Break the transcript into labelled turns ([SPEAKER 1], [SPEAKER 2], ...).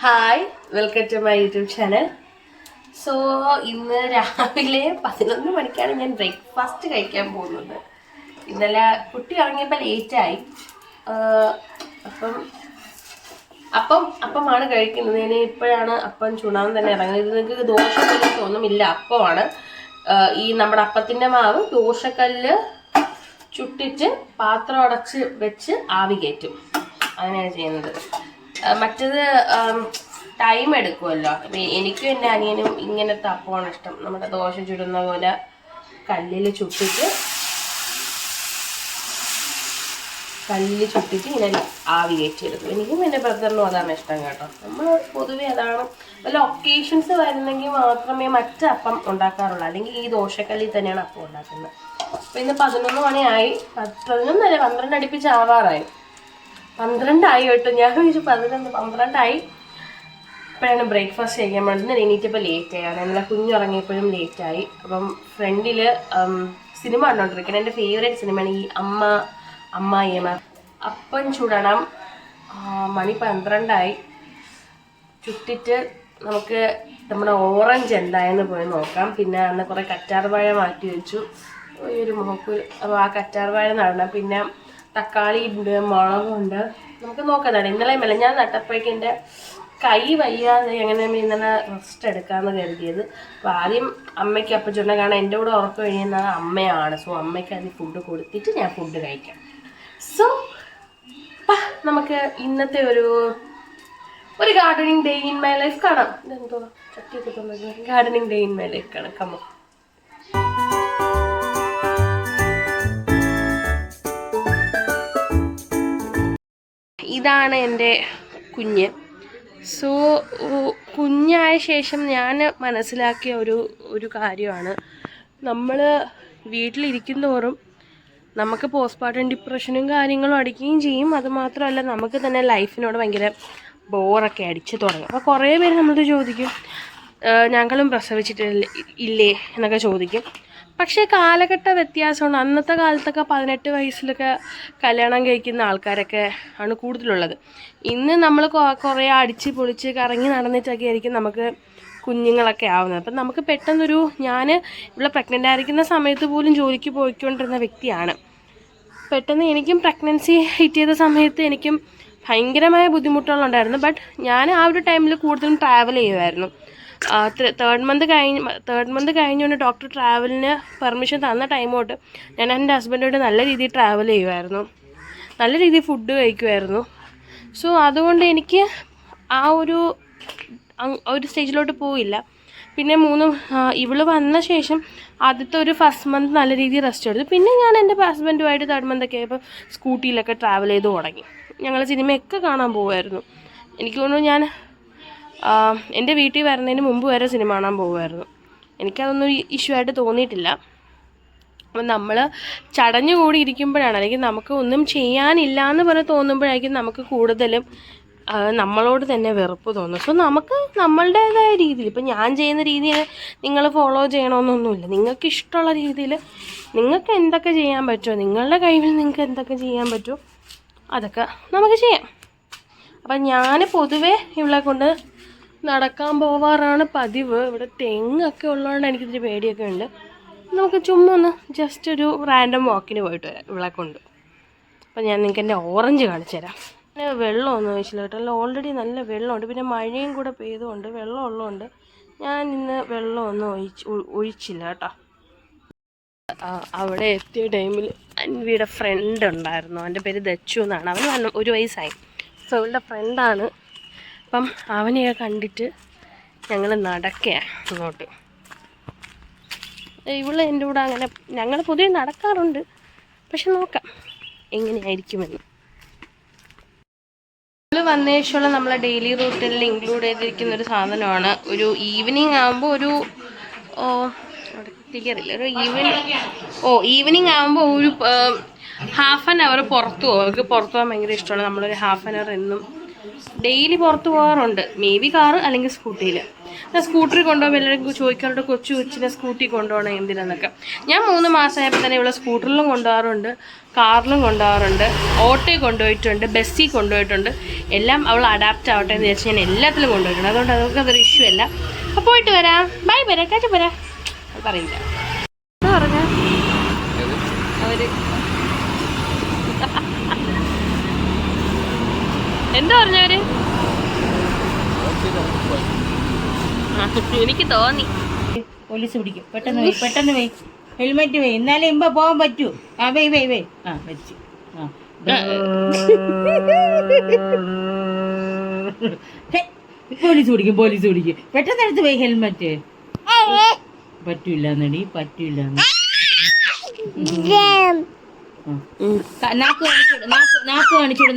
[SPEAKER 1] Hi, welcome to my YouTube channel. So ഇന്ന് രാവിലെ 11 മണിക്കാണ് ഞാൻ ബ്രേക്ക്ഫാസ്റ്റ് കഴിക്കാൻ പോകുന്നത്. ഇന്നലെ കുട്ടി ഇറങ്ങിയപ്പോൾ ലേറ്റായി. അപ്പമാണ് കഴിക്കുന്നത്. ഞാൻ ഇപ്പോഴാണ് അപ്പം ചുണാൻ തന്നെ ഇറങ്ങുന്നത്. നിങ്ങൾക്ക് ദോശക്കല്ലൊന്നുമില്ല, അപ്പമാണ്. ഈ നമ്മുടെ അപ്പത്തിൻ്റെ മാവ് ദോശക്കല്ല് ചുട്ടിട്ട് പാത്രം അടച്ച് വെച്ച് ആവി കയറ്റും. അങ്ങനെയാണ് ചെയ്യുന്നത്. മറ്റത് ടൈം എടുക്കുമല്ലോ. എനിക്കും എൻ്റെ അനിയനും ഇങ്ങനത്തെ അപ്പമാണ് ഇഷ്ടം. നമ്മുടെ ദോശ ചുടുന്ന പോലെ കല്ലിൽ ചുട്ടിട്ട് ഇങ്ങനെ ആവി കയറ്റിയെടുക്കും. എനിക്കും എൻ്റെ ബ്രദറിനും അതാണ് ഇഷ്ടം കേട്ടോ. നമ്മൾ പൊതുവെ അതാണ്. വല്ല ഒക്കേഷൻസ് വരുന്നെങ്കിൽ മാത്രമേ മറ്റേ അപ്പം ഉണ്ടാക്കാറുള്ളൂ, അല്ലെങ്കിൽ ഈ ദോശക്കല്ലിൽ തന്നെയാണ് അപ്പം ഉണ്ടാക്കുന്നത്. അപ്പോൾ ഇന്ന് 11 മണിയായി. 11 12 അടുപ്പിച്ച് ആവാറായി. 12 ആയി കേട്ടോ. ഞാൻ ചോദിച്ചു 11 12 ആയി. ഇപ്പോഴാണ് ബ്രേക്ക്ഫാസ്റ്റ് കഴിക്കാൻ വേണ്ടത്. എണീറ്റപ്പോൾ ലേറ്റായി. നമ്മളെ കുഞ്ഞുറങ്ങിയപ്പോഴും ലേറ്റായി. അപ്പം ഫ്രണ്ടിൽ സിനിമ കണ്ടോണ്ടിരിക്കണം. എൻ്റെ ഫേവറേറ്റ് സിനിമയാണ് ഈ അമ്മായിയമ്മ. അപ്പം ചുടണം. മണി 12 ആയി. ചുട്ടിട്ട് നമുക്ക് നമ്മുടെ ഓറഞ്ച് എന്തായെന്ന് പോയി നോക്കാം. പിന്നെ അന്ന് കുറേ കറ്റാർവാഴ മാറ്റി വെച്ചു, ഒരു മുഖക്കൂര്. അപ്പോൾ ആ കറ്റാർവാഴ നടണം. പിന്നെ തക്കാളി ഉണ്ട്, മുളകുണ്ട്. നമുക്ക് നോക്കാം. ഇന്നലെ ഞാൻ നട്ടപ്പോഴേക്കും എൻ്റെ കൈ വയ്യാതെ എങ്ങനെ ഇന്നലെ റെസ്റ്റ് എടുക്കാമെന്ന് കരുതിയത്. അപ്പോൾ ആദ്യം അമ്മയ്ക്ക് അപ്പം ചുണ്ട കാണാൻ എൻ്റെ കൂടെ ഉറപ്പ് കഴിയുന്നത് അമ്മയാണ്. സോ അമ്മയ്ക്ക് അതിന് ഫുഡ് കൊടുത്തിട്ട് ഞാൻ ഫുഡ് കഴിക്കാം. സോ നമുക്ക് ഇന്നത്തെ ഒരു gardening day in my life കാണാം. ഇതെന്തോ ചട്ടിയൊക്കെ തോന്നുന്നത്. Gardening day in my life കാണാം. കമ്മോ. ഇതാണ് എൻ്റെ കുഞ്ഞ്. സോ കുഞ്ഞായ ശേഷം ഞാൻ മനസ്സിലാക്കിയ ഒരു കാര്യമാണ്, നമ്മൾ വീട്ടിലിരിക്കും തോറും നമുക്ക് പോസ്റ്റ്മോർട്ടം ഡിപ്രഷനും കാര്യങ്ങളും അടിക്കുകയും ചെയ്യും. അതുമാത്രമല്ല, നമുക്ക് തന്നെ ലൈഫിനോട് ഭയങ്കര ബോറൊക്കെ അടിച്ച് തുടങ്ങും. അപ്പോൾ കുറേ പേര് നമ്മളത് ചോദിക്കും, ഞങ്ങളും പ്രസവിച്ചിട്ടില്ലേ എന്നൊക്കെ ചോദിക്കും. പക്ഷേ കാലഘട്ട വ്യത്യാസമാണ്. അന്നത്തെ കാലത്തൊക്കെ 18 വയസ്സിലൊക്കെ കല്യാണം കഴിക്കുന്ന ആൾക്കാരൊക്കെ ആണ് കൂടുതലുള്ളത്. ഇന്ന് നമ്മൾ കുറേ അടിച്ച് പൊളിച്ച് കറങ്ങി നടന്നിട്ടൊക്കെ ആയിരിക്കും നമുക്ക് കുഞ്ഞുങ്ങളൊക്കെ ആവുന്നത്. അപ്പം നമുക്ക് പെട്ടെന്നൊരു, ഞാൻ ഇവിടെ പ്രഗ്നൻ്റ് ആയിരിക്കുന്ന സമയത്ത് പോലും ജോലിക്ക് പോയിക്കൊണ്ടിരുന്ന വ്യക്തിയാണ്. പെട്ടെന്ന് എനിക്കും പ്രഗ്നൻസി ഹിറ്റ് ചെയ്ത സമയത്ത് എനിക്കും ഭയങ്കരമായ ബുദ്ധിമുട്ടുകളുണ്ടായിരുന്നു. ബട്ട് ഞാൻ ആ ഒരു ടൈമിൽ കൂടുതലും ട്രാവൽ ചെയ്യുമായിരുന്നു. തേർഡ് മന്ത് കഴിഞ്ഞുകൊണ്ട് ഡോക്ടർ ട്രാവലിന് പെർമിഷൻ തന്ന ടൈം തൊട്ട് ഞാൻ എൻ്റെ ഹസ്ബൻഡോട് നല്ല രീതിയിൽ ട്രാവൽ ചെയ്യുമായിരുന്നു, നല്ല രീതിയിൽ ഫുഡ് കഴിക്കുമായിരുന്നു. സോ അതുകൊണ്ട് എനിക്ക് ആ ഒരു സ്റ്റേജിലോട്ട് പോയില്ല. പിന്നെ ഇവള് വന്ന ശേഷം ആദ്യത്തെ ഒരു ഫസ്റ്റ് മന്ത് നല്ല രീതിയിൽ റെസ്റ്റ് എടുത്തു. പിന്നെ ഞാൻ എൻ്റെ ഹസ്ബൻഡുമായിട്ട് തേർഡ് മന്തൊക്കെ ആയപ്പോൾ സ്കൂട്ടിയിലൊക്കെ ട്രാവൽ ചെയ്ത് തുടങ്ങി. ഞങ്ങൾ സിനിമയൊക്കെ കാണാൻ പോകുമായിരുന്നു. എനിക്ക് തോന്നുന്നു ഞാൻ എൻ്റെ വീട്ടിൽ വരുന്നതിന് മുമ്പ് വരെ സിനിമ കാണാൻ പോകുമായിരുന്നു. എനിക്കതൊന്നും ഇഷ്യൂ ആയിട്ട് തോന്നിയിട്ടില്ല. അപ്പം നമ്മൾ ചടഞ്ഞുകൂടി ഇരിക്കുമ്പോഴാണ്, അല്ലെങ്കിൽ നമുക്ക് ഒന്നും ചെയ്യാനില്ല എന്ന് പറഞ്ഞ് തോന്നുമ്പോഴായിരിക്കും നമുക്ക് കൂടുതലും നമ്മളോട് തന്നെ വെറുപ്പ് തോന്നും. സോ നമുക്ക് നമ്മളുടേതായ രീതിയിൽ, ഇപ്പം ഞാൻ ചെയ്യുന്ന രീതിയിൽ നിങ്ങൾ ഫോളോ ചെയ്യണമെന്നൊന്നുമില്ല. നിങ്ങൾക്ക് ഇഷ്ടമുള്ള രീതിയിൽ നിങ്ങൾക്ക് എന്തൊക്കെ ചെയ്യാൻ പറ്റുമോ, നിങ്ങളുടെ കഴിവിൽ നിങ്ങൾക്ക് എന്തൊക്കെ ചെയ്യാൻ പറ്റുമോ അതൊക്കെ നമുക്ക് ചെയ്യാം. അപ്പം ഞാൻ പൊതുവേ ഇവളെ കൊണ്ട് നടക്കാൻ പോവാറാണ് പതിവ്. ഇവിടെ തെങ്ങൊക്കെ ഉള്ളതുകൊണ്ട് എനിക്കിതിരി പേടിയൊക്കെ ഉണ്ട്. നമുക്ക് ചുമ്മാ ഒന്ന് ജസ്റ്റ് ഒരു റാൻഡം വാക്കിന് പോയിട്ട് വരാം ഇവളെ കൊണ്ട്. അപ്പം ഞാൻ നിങ്ങൾക്ക് എൻ്റെ ഓറഞ്ച് കാണിച്ചു തരാം. വെള്ളമൊന്നും ഒഴിച്ചില്ല കേട്ടോ. അല്ല, ഓൾറെഡി നല്ല വെള്ളമുണ്ട്. പിന്നെ മഴയും കൂടെ പെയ്തുകൊണ്ട് വെള്ളം ഉള്ളതുകൊണ്ട് ഞാൻ ഇന്ന് വെള്ളമൊന്നും ഒഴിച്ചില്ല കേട്ടോ. അവിടെ എത്തിയ ടൈമിൽ അൻവിയുടെ ഫ്രണ്ട് ഉണ്ടായിരുന്നു. അവൻ്റെ പേര് ദച്ചു എന്നാണ്. അവന് 1 വയസ്സായി. സോ അവളുടെ ഫ്രണ്ടാണ്. അപ്പം അവനെയൊക്കെ കണ്ടിട്ട് ഞങ്ങൾ നടക്കുകയാണ് ഇങ്ങോട്ട്. ഇവള് എൻ്റെ കൂടെ അങ്ങനെ ഞങ്ങൾ പൊതുവെ നടക്കാറുണ്ട്. പക്ഷെ നോക്കാം എങ്ങനെയായിരിക്കുമെന്ന്. ഇവള് വന്ന ശേഷമുള്ള നമ്മളെ ഡെയിലി റൂട്ടീനിൽ ഇൻക്ലൂഡ് ചെയ്തിരിക്കുന്ന ഒരു സാധനമാണ്. ഒരു ഈവനിങ് ആകുമ്പോൾ ഒരു ഈവനിങ് ആകുമ്പോൾ ഒരു ഹാഫ് ആൻ അവർ പുറത്തു പോകും. അവർക്ക് പുറത്തു പോകാൻ ഭയങ്കര ഇഷ്ടമാണ്. നമ്മളൊരു ഹാഫ് ആൻ അവർ എന്നും ഡെയിലി പുറത്ത് പോകാറുണ്ട്. മേ ബി കാറ് അല്ലെങ്കിൽ സ്കൂട്ടിയിൽ. ഞാൻ സ്കൂട്ടറിൽ കൊണ്ടുപോകുമ്പോൾ എല്ലാവരും ചോദിക്കാറുണ്ട് കൊച്ചു കൊച്ചിനെ സ്കൂട്ടി കൊണ്ടുപോകണം എന്തിനാന്നൊക്കെ. ഞാൻ 3 മാസമായപ്പോൾ തന്നെ ഇവിടെ സ്കൂട്ടറിലും കൊണ്ടുപോകാറുണ്ട്, കാറിലും കൊണ്ടുപോകാറുണ്ട്, ഓട്ടോയിൽ കൊണ്ടുപോയിട്ടുണ്ട്, ബസ്സിൽ കൊണ്ടുപോയിട്ടുണ്ട്. എല്ലാം അവൾ അഡാപ്റ്റ് ആവട്ടെ എന്ന് വിചാരിച്ച് ഞാൻ എല്ലാത്തിലും കൊണ്ടുപോയിട്ടുണ്ട്. അതുകൊണ്ട് അതൊരു ഇഷ്യൂ അല്ല. അപ്പോൾ പോയിട്ട് വരാം. ബൈ വരാം, കാറ്റ് വരാം. അത് പറയില്ല. എന്താ പറഞ്ഞ അവര് എന്താ പറഞ്ഞവര്? എനിക്ക് തോന്നി
[SPEAKER 2] പോലീസ് പിടിക്കും. പെട്ടെന്ന് പോയി ഹെൽമെറ്റ് പോയി, എന്നാലേ ഇമ്പ പോകാൻ പറ്റൂ. ആ വേ ആ വെച്ച് പോലീസ് പിടിക്കും. പെട്ടെന്ന് എടുത്ത് പോയി ഹെൽമെറ്റ്. പറ്റൂല നടി, പറ്റൂല. നാക്ക് കാണിച്ചോട്.